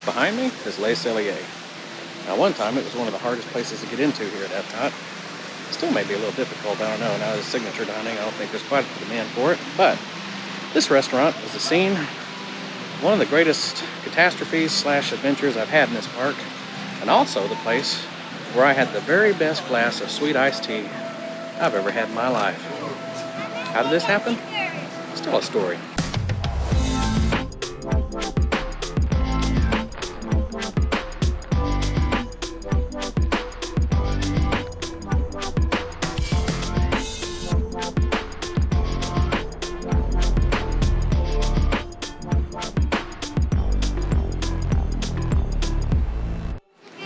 behind me is Les Cellier. Now, one time it was one of the hardest places to get into here at Epcot. Still may be a little difficult, I don't know. Now it's signature dining, I don't think there's quite a demand for it. But this restaurant is the scene of one of the greatest catastrophes / adventures I've had in this park. And also the place where I had the very best glass of sweet iced tea I've ever had in my life. How did this happen? Still a story.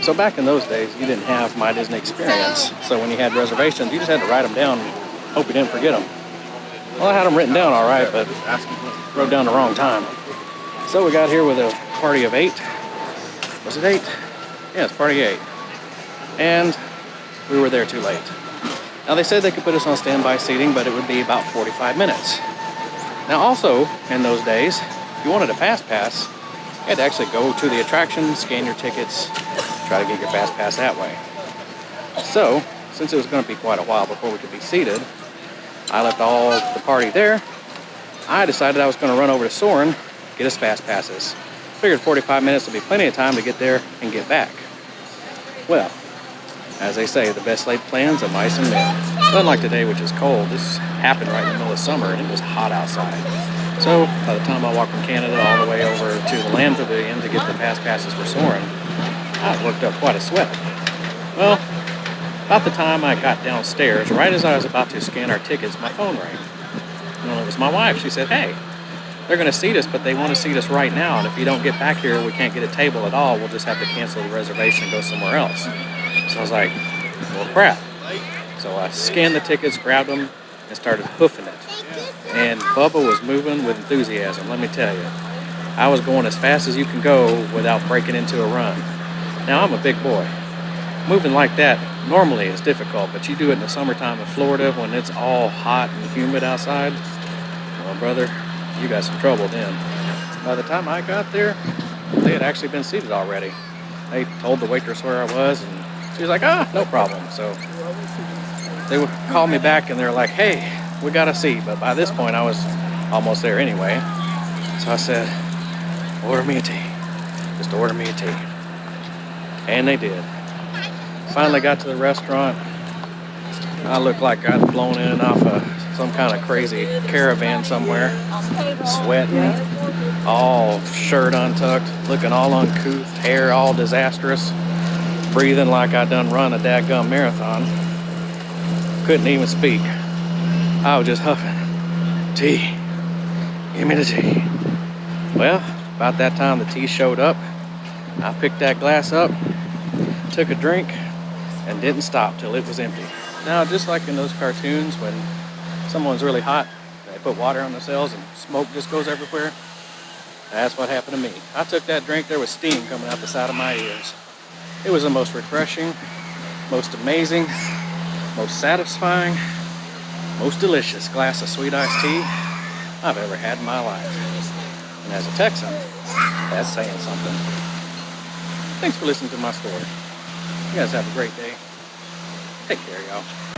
So back in those days, you didn't have My Disney Experience. So when you had reservations, you just had to write them down and hope you didn't forget them. Well, I had them written down all right, but wrote down the wrong time. So we got here with a party of 8. Was it 8? Yeah, it's party 8. And we were there too late. Now they said they could put us on standby seating, but it would be about 45 minutes. Now also, in those days, if you wanted a fast pass, you had to actually go to the attraction, scan your tickets, try to get your fast pass that way. So, since it was going to be quite a while before we could be seated, I left all the party there. I decided I was going to run over to Soarin', get us fast passes. Figured 45 minutes would be plenty of time to get there and get back. Well, as they say, the best laid plans of mice and men. Unlike today, which is cold, this happened right in the middle of summer and it was hot outside. So by the time I walked from Canada all the way over to the Land Pavilion to get the fast passes for Soarin', I worked up quite a sweat. Well, about the time I got downstairs, right as I was about to scan our tickets, my phone rang. Well, it was my wife. She said, "Hey, they're going to seat us, but they want to seat us right now. And if you don't get back here, we can't get a table at all. We'll just have to cancel the reservation and go somewhere else." So I was like, well, crap. So I scanned the tickets, grabbed them, and started hoofing it. And Bubba was moving with enthusiasm, let me tell you. I was going as fast as you can go without breaking into a run. Now, I'm a big boy. Moving like that normally is difficult, but you do it in the summertime in Florida when it's all hot and humid outside. Well, brother, you got some trouble then. By the time I got there, they had actually been seated already. They told the waitress where I was, and she was like, no problem. So they would call me back, and they're like, "Hey, we got a seat." But by this point, I was almost there anyway. So I said, "Order me a tea. Just order me a tea." And they did. Finally got to the restaurant. I looked like I'd blown in off of some kind of crazy caravan somewhere. Sweating, all shirt untucked, looking all uncouth, hair all disastrous, breathing like I done run a dadgum marathon. Couldn't even speak. I was just huffing. "Tea. Give me the tea." Well, about that time the tea showed up. I picked that glass up, took a drink, and didn't stop till it was empty. Now, just like in those cartoons when someone's really hot, they put water on themselves and smoke just goes everywhere, that's what happened to me. I took that drink, there was steam coming out the side of my ears. It was the most refreshing, most amazing, most satisfying, most delicious glass of sweet iced tea I've ever had in my life. And as a Texan, that's saying something. Thanks for listening to my story. You guys have a great day. Take care, y'all.